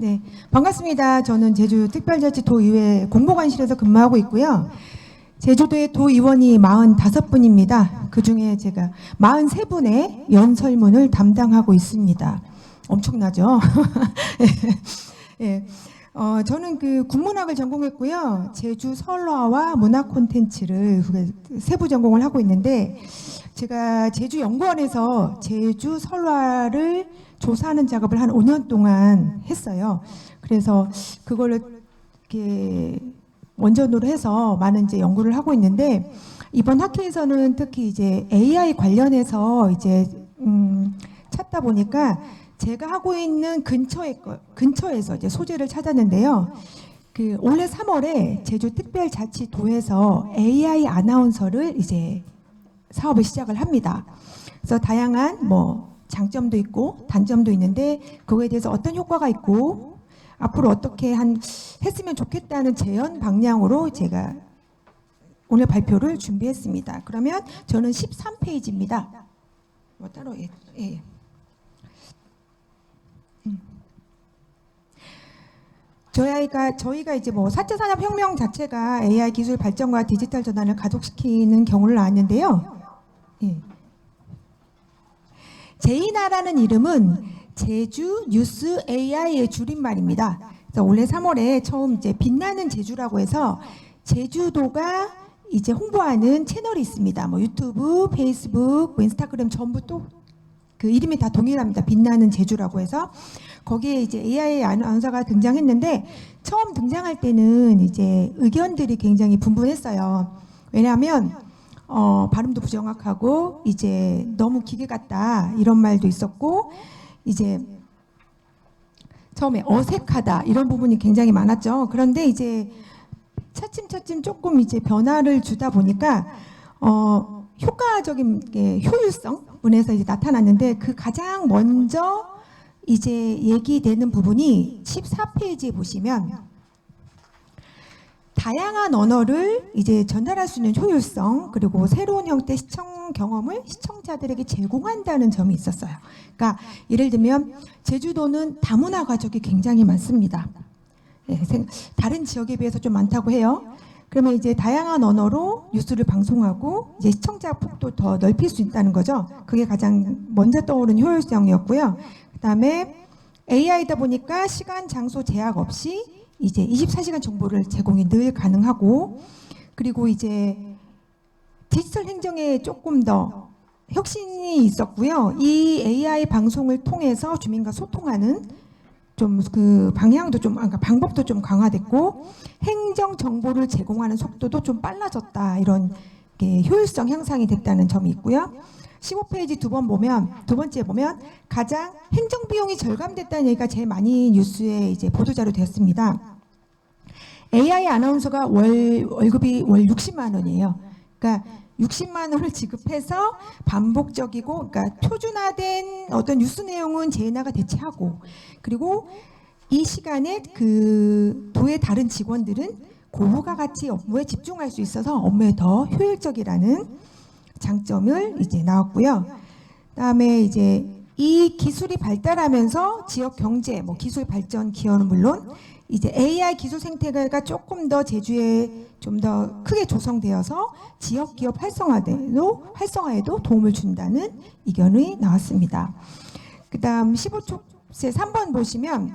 네, 반갑습니다. 저는 제주특별자치 도의회 공보관실에서 근무하고 있고요. 제주도의 도의원이 45분입니다. 그중에 제가 43분의 연설문을 담당하고 있습니다. 엄청나죠? 예. 저는 그 국문학을 전공했고요. 제주 설화와 문학 콘텐츠를 세부 전공을 하고 있는데, 제가 제주연구원에서 제주 설화를 조사하는 작업을 한 5년 동안 했어요. 그래서 그걸로 이렇게 원전으로 해서 많은 이제 연구를 하고 있는데, 이번 학회에서는 특히 이제 AI 관련해서 이제 찾다 보니까 제가 하고 있는 근처에서 이제 소재를 찾았는데요. 그 올해 3월에 제주특별자치도에서 AI 아나운서를 이제 사업을 시작을 합니다. 그래서 다양한 뭐 장점도 있고 단점도 있는데, 그거에 대해서 어떤 효과가 있고 앞으로 어떻게 했으면 좋겠다는 제안 방향으로 제가 오늘 발표를 준비했습니다. 그러면 저는 13페이지입니다. 뭐 따로 예. 저희가 이제 뭐 4차 산업혁명 자체가 AI 기술 발전과 디지털 전환을 가속시키는 경우를 나왔는데요. 예. 제이나라는 이름은 제주 뉴스 AI의 줄임말입니다. 그래서 올해 3월에 처음 이제 빛나는 제주라고 해서 제주도가 이제 홍보하는 채널이 있습니다. 뭐 유튜브, 페이스북, 뭐 인스타그램 전부 또 그 이름이 다 동일합니다. 빛나는 제주라고 해서 거기에 이제 AI 아나운서가 등장했는데, 처음 등장할 때는 이제 의견들이 굉장히 분분했어요. 왜냐하면 발음도 부정확하고 이제 너무 기계 같다 이런 말도 있었고, 이제 처음에 어색하다 이런 부분이 굉장히 많았죠. 그런데 이제 차츰차츰 조금 이제 변화를 주다 보니까 효과적인 효율성 분에서 이제 나타났는데, 그 가장 먼저 이제 얘기되는 부분이 14페이지에 보시면 다양한 언어를 이제 전달할 수 있는 효율성, 그리고 새로운 형태 시청 경험을 시청자들에게 제공한다는 점이 있었어요. 그러니까 예를 들면 제주도는 다문화 가족이 굉장히 많습니다. 예, 다른 지역에 비해서 좀 많다고 해요. 그러면 이제 다양한 언어로 뉴스를 방송하고 이제 시청자 폭도 더 넓힐 수 있다는 거죠. 그게 가장 먼저 떠오른 효율성이었고요. 그다음에 AI다 보니까 시간, 장소 제약 없이 이제 24시간 정보를 제공이 늘 가능하고, 그리고 이제 디지털 행정에 조금 더 혁신이 있었고요. 이 AI 방송을 통해서 주민과 소통하는 좀 그 방향도 좀, 그러니까 방법도 좀 강화됐고, 행정 정보를 제공하는 속도도 좀 빨라졌다, 이런 효율성 향상이 됐다는 점이 있고요. 15페이지 두 번째 보면 가장 행정 비용이 절감됐다는 얘기가 제일 많이 뉴스에 이제 보도자료 되었습니다. AI 아나운서가 월급이 월 60만 원이에요. 그러니까 60만 원을 지급해서 반복적이고, 그러니까 표준화된 어떤 뉴스 내용은 제이나가 대체하고, 그리고 이 시간에 그 도의 다른 직원들은 고부가 가치 업무에 집중할 수 있어서 업무에 더 효율적이라는 장점을 이제 나왔고요. 그다음에 이제 이 기술이 발달하면서 지역 경제, 뭐 기술 발전 기여는 물론 이제 AI 기술 생태계가 조금 더 제주에 좀 더 크게 조성되어서 지역 기업 활성화에도 도움을 준다는 의견이 나왔습니다. 그다음 15초 3번 보시면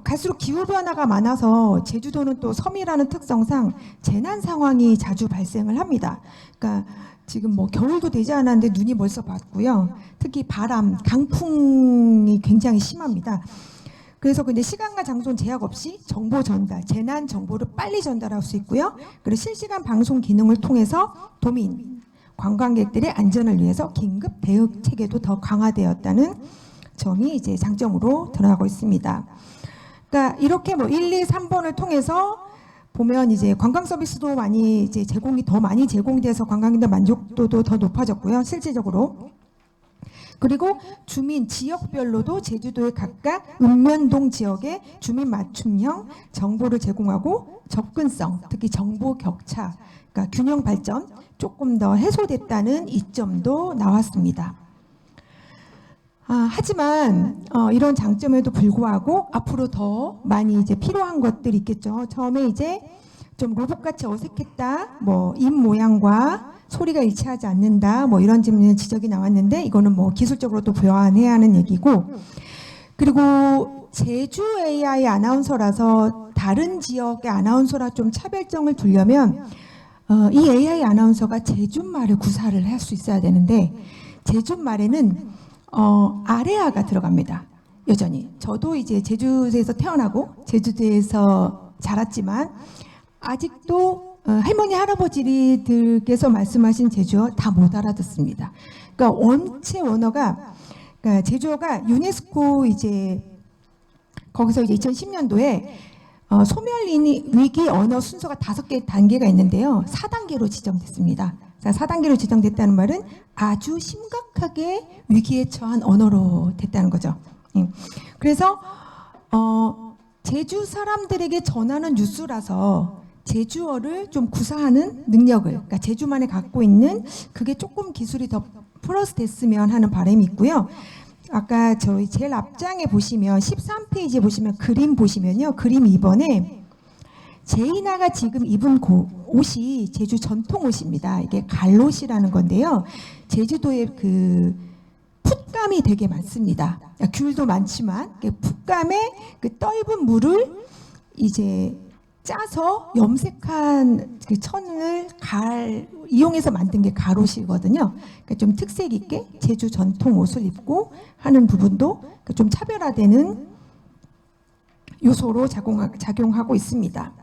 갈수록 기후 변화가 많아서 제주도는 또 섬이라는 특성상 재난 상황이 자주 발생을 합니다. 그러니까 지금 뭐 겨울도 되지 않았는데 눈이 벌써 왔고요. 특히 바람, 강풍이 굉장히 심합니다. 그래서 근데 시간과 장소는 제약 없이 정보 전달, 재난 정보를 빨리 전달할 수 있고요. 그리고 실시간 방송 기능을 통해서 도민, 관광객들의 안전을 위해서 긴급 대응 체계도 더 강화되었다는 점이 이제 장점으로 드러나고 있습니다. 그러니까 이렇게 뭐 1, 2, 3번을 통해서 보면 이제 관광 서비스도 많이 이제 더 많이 제공돼서 관광객들 만족도도 더 높아졌고요. 실질적으로. 그리고 주민 지역별로도 제주도의 각각 읍면동 지역의 주민 맞춤형 정보를 제공하고, 접근성, 특히 정보 격차, 그러니까 균형 발전 조금 더 해소됐다는 이점도 나왔습니다. 하지만 이런 장점에도 불구하고 앞으로 더 많이 이제 필요한 것들이 있겠죠. 처음에 이제 좀 로봇같이 어색했다, 뭐 입 모양과 소리가 일치하지 않는다, 뭐 이런 지적이 나왔는데 이거는 뭐 기술적으로도 보완해야 하는 얘기고, 그리고 제주 AI 아나운서라서 다른 지역의 아나운서랑 좀 차별점을 두려면 이 AI 아나운서가 제주말을 구사를 할 수 있어야 되는데 제주말에는 아래아가 들어갑니다. 여전히 저도 이제 제주도에서 태어나고 제주도에서 자랐지만 아직도 할머니 할아버지들께서 말씀하신 제주어 다 못 알아듣습니다. 그러니까 원체 원어가, 그러니까 제주어가 유네스코 이제 거기서 이제 2010년도에 소멸 위기 언어 순서가 5개 단계가 있는데요. 4단계로 지정됐습니다. 4단계로 지정됐다는 말은 아주 심각하게 위기에 처한 언어로 됐다는 거죠. 그래서 제주 사람들에게 전하는 뉴스라서 제주어를 좀 구사하는 능력을, 그러니까 제주만에 갖고 있는 그게 조금 기술이 더 플러스 됐으면 하는 바람이 있고요. 아까 저희 제일 앞장에 보시면 13페이지에 보시면 그림 보시면요. 그림 2번에 제이나가 지금 입은 옷이 제주 전통 옷입니다. 이게 갈롯이라는 건데요. 제주도에 그 풋감이 되게 많습니다. 귤도 많지만 풋감에 그 떫은 물을 이제 짜서 염색한 그 천을 이용해서 만든 게 가롯이거든요. 그러니까 좀 특색 있게 제주 전통 옷을 입고 하는 부분도 좀 차별화되는 요소로 작용하고 있습니다.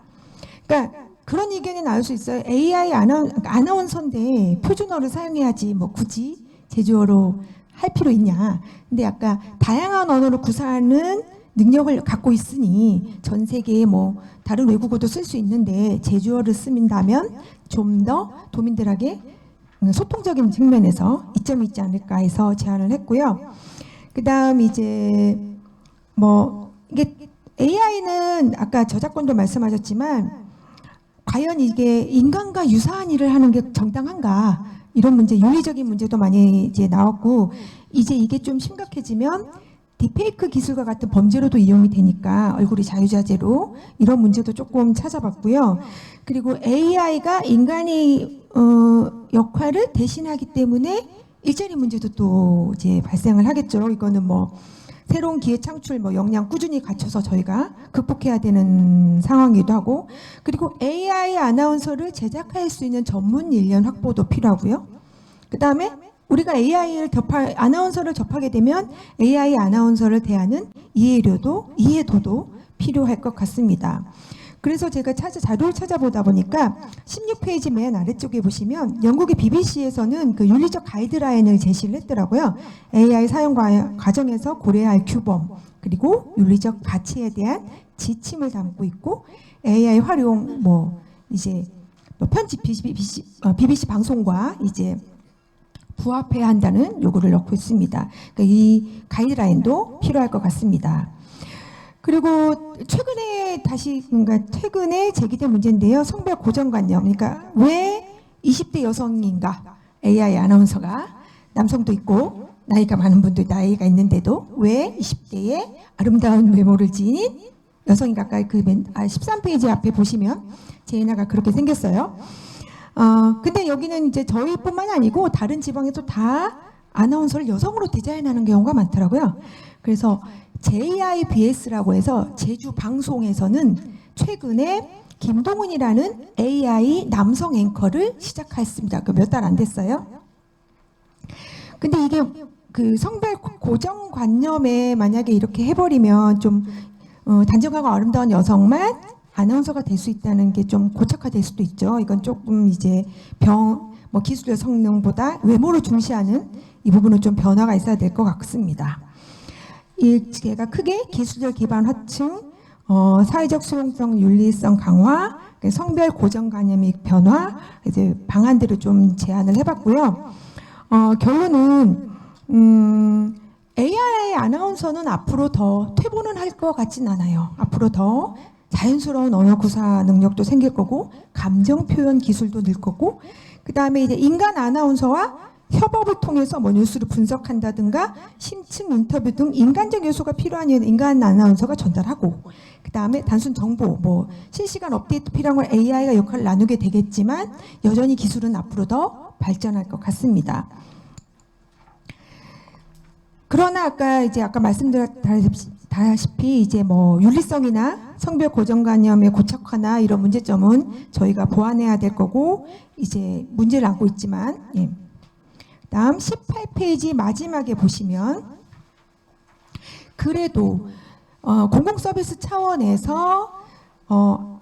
그러니까 그런 의견이 나올 수 있어요. AI 아나운서인데 표준어를 사용해야지 뭐 굳이 제주어로 할 필요 있냐. 근데 아까 다양한 언어를 구사하는 능력을 갖고 있으니 전 세계에 뭐 다른 외국어도 쓸 수 있는데 제주어를 쓴다면 좀 더 도민들에게 소통적인 측면에서 이점이 있지 않을까 해서 제안을 했고요. 그다음 이제 뭐 이게 AI는 아까 저작권도 말씀하셨지만 과연 이게 인간과 유사한 일을 하는 게 정당한가, 이런 문제, 윤리적인 문제도 많이 이제 나왔고, 이제 이게 좀 심각해지면 딥페이크 기술과 같은 범죄로도 이용이 되니까 얼굴이 자유자재로 이런 문제도 조금 찾아봤고요. 그리고 AI가 인간의 역할을 대신하기 때문에 일자리 문제도 또 이제 발생을 하겠죠. 이거는 뭐 새로운 기회 창출 뭐 역량 꾸준히 갖춰서 저희가 극복해야 되는 상황이기도 하고, 그리고 AI 아나운서를 제작할 수 있는 전문 인력 확보도 필요하고요. 그 다음에 우리가 아나운서를 접하게 되면 AI 아나운서를 대하는 이해도도 필요할 것 같습니다. 그래서 제가 자료를 찾아보다 보니까 16페이지 맨 아래쪽에 보시면 영국의 BBC에서는 그 윤리적 가이드라인을 제시를 했더라고요. AI 사용 과정에서 고려해야 할 규범, 그리고 윤리적 가치에 대한 지침을 담고 있고, AI 활용 이제 편집 BBC 방송과 이제 부합해야 한다는 요구를 넣고 있습니다. 그러니까 이 가이드라인도 필요할 것 같습니다. 그리고 최근에 제기된 문제인데요. 성별 고정관념. 그러니까 왜 20대 여성인가? AI 아나운서가 남성도 있고 나이가 많은 분도 나이가 있는데도 왜 20대에 아름다운 외모를 지닌 여성인가? 아까 13페이지 앞에 보시면 제이나가 그렇게 생겼어요. 근데 여기는 이제 저희뿐만이 아니고 다른 지방에도 다 아나운서를 여성으로 디자인하는 경우가 많더라고요. 그래서 JIBS라고 해서 제주 방송에서는 최근에 김동훈이라는 AI 남성 앵커를 시작했습니다. 몇 달 안 됐어요. 근데 이게 그 성별 고정관념에 만약에 이렇게 해버리면 좀 단정하고 아름다운 여성만 아나운서가 될 수 있다는 게 좀 고착화될 수도 있죠. 이건 조금 이제 기술의 성능보다 외모를 중시하는 이 부분은 좀 변화가 있어야 될 것 같습니다. 제가 크게 기술적 기반 확충, 사회적 수용성, 윤리성 강화, 성별 고정관념의 변화, 이제 방안들을 좀 제안을 해봤고요. 결론은 AI 아나운서는 앞으로 더 퇴보는 할 것 같진 않아요. 앞으로 더 자연스러운 언어 구사 능력도 생길 거고, 감정 표현 기술도 늘 거고, 그 다음에 이제 인간 아나운서와 협업을 통해서 뭐 뉴스를 분석한다든가 심층 인터뷰 등 인간적 요소가 필요한 인간 아나운서가 전달하고, 그 다음에 단순 정보, 뭐 실시간 업데이트 필요한 건 AI가 역할을 나누게 되겠지만 여전히 기술은 앞으로 더 발전할 것 같습니다. 그러나 아까 말씀드렸다시피 이제 뭐 윤리성이나 성별 고정관념의 고착화나 이런 문제점은 저희가 보완해야 될 거고 이제 문제를 안고 있지만, 예. 다음 18페이지 마지막에 보시면 그래도 공공 서비스 차원에서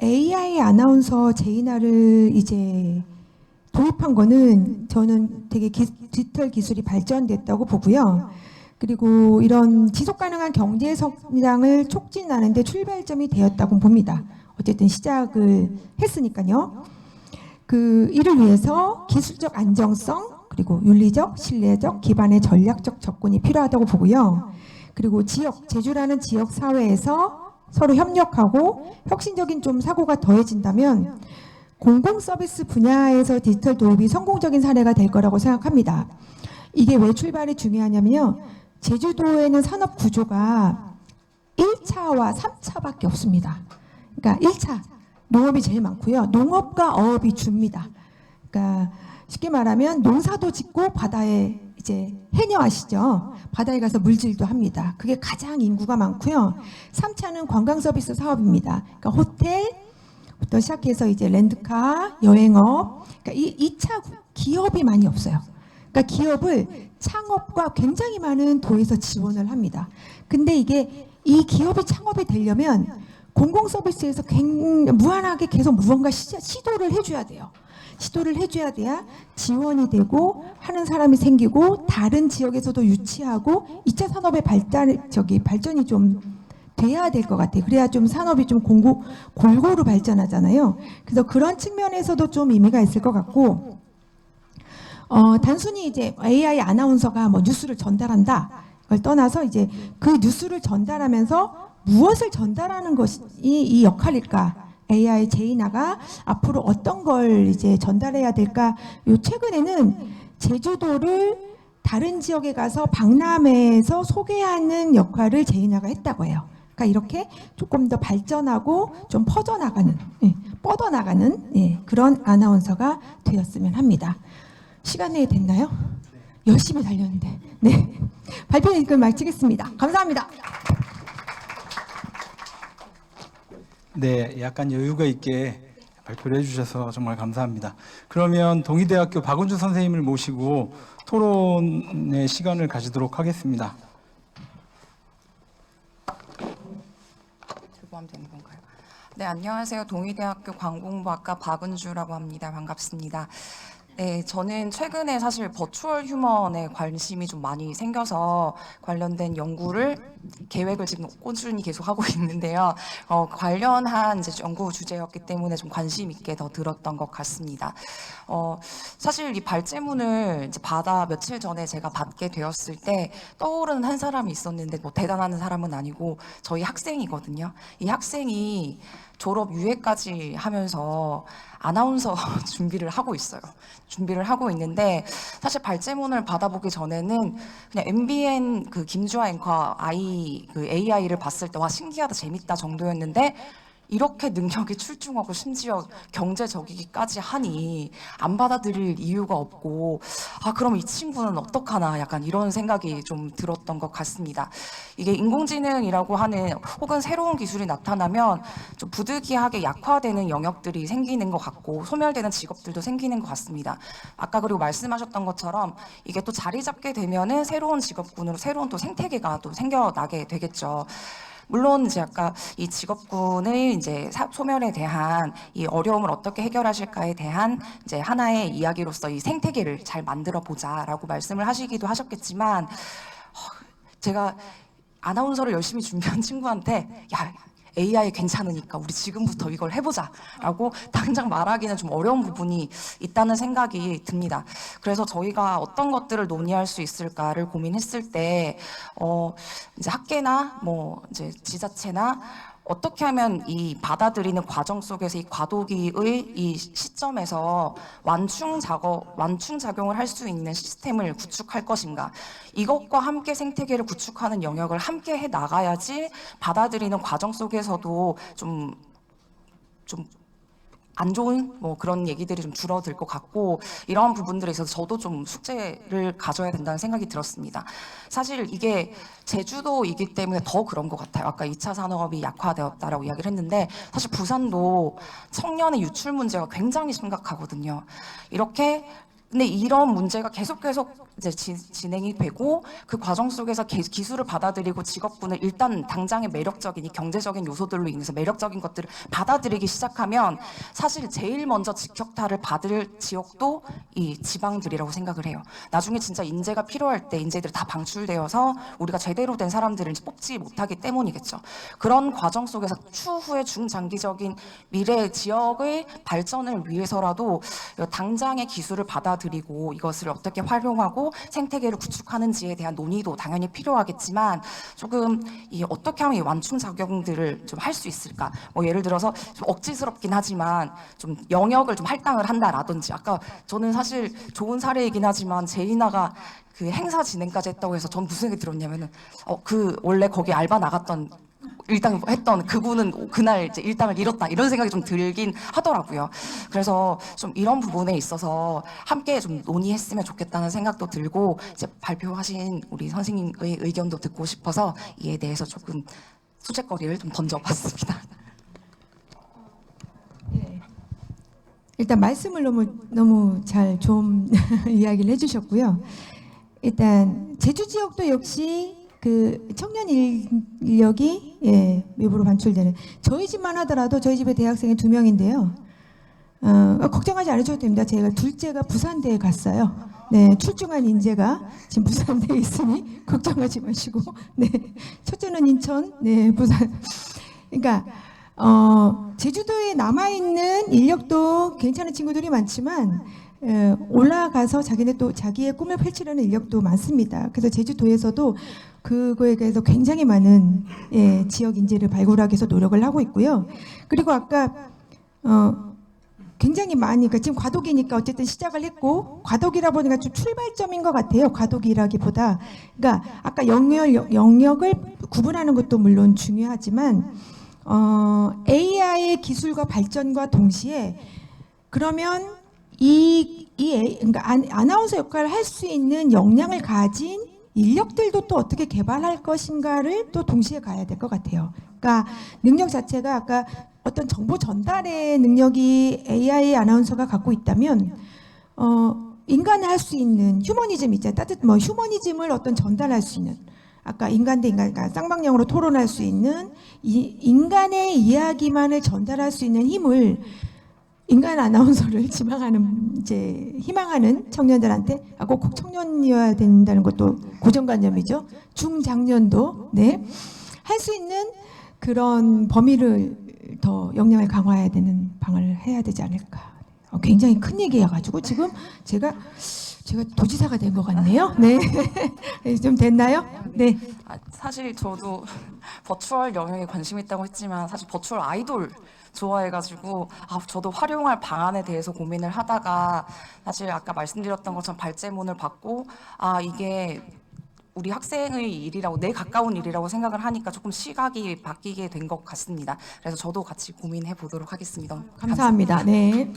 AI 아나운서 제인화를 이제 도입한 거는 저는 되게 디지털 기술이 발전됐다고 보고요. 그리고 이런 지속 가능한 경제 성장을 촉진하는 데 출발점이 되었다고 봅니다. 어쨌든 시작을 했으니까요. 이를 위해서 기술적 안정성, 그리고 윤리적, 신뢰적 기반의 전략적 접근이 필요하다고 보고요. 그리고 제주라는 지역 사회에서 서로 협력하고 혁신적인 좀 사고가 더해진다면 공공 서비스 분야에서 디지털 도입이 성공적인 사례가 될 거라고 생각합니다. 이게 왜 출발이 중요하냐면요. 제주도에는 산업 구조가 1차와 3차밖에 없습니다. 그러니까 1차 농업이 제일 많고요. 농업과 어업이 줍니다. 그러니까 쉽게 말하면 농사도 짓고 바다에 이제 해녀 아시죠? 바다에 가서 물질도 합니다. 그게 가장 인구가 많고요. 3차는 관광 서비스 사업입니다. 그러니까 호텔부터 시작해서 이제 렌트카, 여행업. 그러니까 이 2차 기업이 많이 없어요. 그러니까 기업을 창업과 굉장히 많은 도에서 지원을 합니다. 근데 이게 이 기업이 창업이 되려면 공공 서비스에서 무한하게 계속 무언가 시도를 해줘야 돼요. 시도를 해줘야 돼야 지원이 되고 하는 사람이 생기고 다른 지역에서도 유치하고 2차 산업의 발전이 좀 돼야 될 것 같아요. 그래야 좀 산업이 좀 골고루 발전하잖아요. 그래서 그런 측면에서도 좀 의미가 있을 것 같고, 단순히 이제 AI 아나운서가 뭐 뉴스를 전달한다 걸 떠나서 이제 그 뉴스를 전달하면서 무엇을 전달하는 것이 이 역할일까? AI 제인화가 앞으로 어떤 걸 이제 전달해야 될까? 최근에는 제주도를 다른 지역에 가서 박람회에서 소개하는 역할을 제인화가 했다고 해요. 그러니까 이렇게 조금 더 발전하고 좀 퍼져나가는, 뻗어나가는 그런 아나운서가 되었으면 합니다. 시간 내에 됐나요? 열심히 달렸는데. 네. 발표는 그럼 마치겠습니다. 감사합니다. 네, 약간 여유가 있게 발표를 해주셔서 정말 감사합니다. 그러면 동의대학교 박은주 선생님을 모시고 토론의 시간을 가지도록 하겠습니다. 들고 하면 되는 건가요? 네, 안녕하세요. 동의대학교 관공부학과 박은주라고 합니다. 반갑습니다. 네, 저는 최근에 사실 버추얼 휴먼에 관심이 좀 많이 생겨서 관련된 연구를 계획을 지금 꾸준히 계속 하고 있는데요. 관련한 이제 연구 주제였기 때문에 좀 관심 있게 더 들었던 것 같습니다. 사실 이 발제문을 이제 며칠 전에 제가 받게 되었을 때 떠오르는 한 사람이 있었는데 뭐 대단한 사람은 아니고 저희 학생이거든요. 이 학생이 졸업 유예까지 하면서 아나운서 준비를 하고 있어요. 준비를 하고 있는데 사실 발제문을 받아보기 전에는 그냥 MBN 그 김주아 앵커 AI를 봤을 때 와 신기하다 재밌다 정도였는데 이렇게 능력이 출중하고 심지어 경제적이기까지 하니 안 받아들일 이유가 없고 그럼 이 친구는 어떡하나 약간 이런 생각이 좀 들었던 것 같습니다. 이게 인공지능이라고 하는 혹은 새로운 기술이 나타나면 좀 부득이하게 약화되는 영역들이 생기는 것 같고 소멸되는 직업들도 생기는 것 같습니다. 아까 그리고 말씀하셨던 것처럼 이게 또 자리 잡게 되면은 새로운 직업군으로 새로운 또 생태계가 또 생겨나게 되겠죠. 물론 이제 아까 이 직업군의 이제 소멸에 대한 이 어려움을 어떻게 해결하실까에 대한 이제 하나의 이야기로서 이 생태계를 잘 만들어 보자라고 말씀을 하시기도 하셨겠지만 제가 아나운서를 열심히 준비한 친구한테 야 AI 괜찮으니까 우리 지금부터 이걸 해보자라고 당장 말하기는 좀 어려운 부분이 있다는 생각이 듭니다. 그래서 저희가 어떤 것들을 논의할 수 있을까를 고민했을 때 이제 학계나 뭐 이제 지자체나 어떻게 하면 이 받아들이는 과정 속에서 이 과도기의 이 시점에서 완충 작용을 할 수 있는 시스템을 구축할 것인가. 이것과 함께 생태계를 구축하는 영역을 함께 해 나가야지 받아들이는 과정 속에서도 좀 안 좋은 뭐 그런 얘기들이 좀 줄어들 것 같고, 이러한 부분들에 있어서 저도 좀 숙제를 가져야 된다는 생각이 들었습니다. 사실 이게 제주도이기 때문에 더 그런 것 같아요. 아까 2차 산업이 약화되었다라고 이야기를 했는데, 사실 부산도 청년의 유출 문제가 굉장히 심각하거든요. 근데 이런 문제가 계속 이제 진행이 되고, 그 과정 속에서 기술을 받아들이고 직업군을 일단 당장의 매력적인 이 경제적인 요소들로 인해서 매력적인 것들을 받아들이기 시작하면 사실 제일 먼저 직격탄을 받을 지역도 이 지방들이라고 생각을 해요. 나중에 진짜 인재가 필요할 때 인재들이 다 방출되어서 우리가 제대로 된 사람들을 뽑지 못하기 때문이겠죠. 그런 과정 속에서 추후에 중장기적인 미래 지역의 발전을 위해서라도 당장의 기술을 받아들이고 이것을 어떻게 활용하고 생태계를 구축하는지에 대한 논의도 당연히 필요하겠지만, 조금 이 어떻게 하면 이 완충 작용들을 좀 할 수 있을까? 뭐 예를 들어서 좀 억지스럽긴 하지만 좀 영역을 좀 할당을 한다라든지, 아까 저는 사실 좋은 사례이긴 하지만 제이나가 그 행사 진행까지 했다고 해서 전 무슨 생각이 들었냐면은 그 원래 거기 알바 나갔던 일당 했던 그분은 그날 이제 일당을 잃었다, 이런 생각이 좀 들긴 하더라고요. 그래서 좀 이런 부분에 있어서 함께 좀 논의했으면 좋겠다는 생각도 들고, 이제 발표하신 우리 선생님의 의견도 듣고 싶어서 이에 대해서 조금 소재거리를 좀 던져봤습니다. 일단 말씀을 너무 잘 좀 이야기를 해주셨고요. 일단 제주 지역도 역시 그 청년 인력이 외부로 반출되는, 저희 집만 하더라도 저희 집에 대학생이 2명인데요. 걱정하지 않으셔도 됩니다. 제가 둘째가 부산대에 갔어요. 네, 출중한 인재가 지금 부산대에 있으니 걱정하지 마시고. 네, 첫째는 인천, 네, 부산. 그러니까 제주도에 남아 있는 인력도 괜찮은 친구들이 많지만 올라가서 자기의 꿈을 펼치려는 인력도 많습니다. 그래서 제주도에서도 그거에 대해서 굉장히 많은 지역 인재를 발굴하기 위해서 노력을 하고 있고요. 그리고 아까 굉장히 많이, 그러니까 지금 과도기니까 어쨌든 시작을 했고, 과도기라 보니까 좀 출발점인 것 같아요. 과도기라기보다. 그러니까 아까 영역을 구분하는 것도 물론 중요하지만 AI의 기술과 발전과 동시에, 그러면 그러니까 아나운서 역할을 할 수 있는 역량을 가진 인력들도 또 어떻게 개발할 것인가를 또 동시에 가야 될 것 같아요. 그러니까 능력 자체가 아까 어떤 정보 전달의 능력이 AI 아나운서가 갖고 있다면 인간이 할 수 있는 휴머니즘 있잖아요. 휴머니즘을 어떤 전달할 수 있는, 아까 인간 대 인간, 그러니까 쌍방향으로 토론할 수 있는 인간의 이야기만을 전달할 수 있는 힘을 인간 아나운서를 희망하는 청년들한테, 꼭 청년이어야 된다는 것도 고정관념이죠. 중장년도 할 수 있는 그런 범위를 더 역량을 강화해야 되는 방안을 해야 되지 않을까. 굉장히 큰 얘기여가지고 지금 제가 도지사가 된 것 같네요. 네, 좀 됐나요? 네. 사실 저도 버추얼 영역에 관심 있다고 했지만, 사실 버추얼 아이돌 좋아해가지고 저도 활용할 방안에 대해서 고민을 하다가, 사실 아까 말씀드렸던 것처럼 발제문을 받고 이게 우리 학생의 일이라고, 내 가까운 일이라고 생각을 하니까 조금 시각이 바뀌게 된 것 같습니다. 그래서 저도 같이 고민해 보도록 하겠습니다. 감사합니다. 네.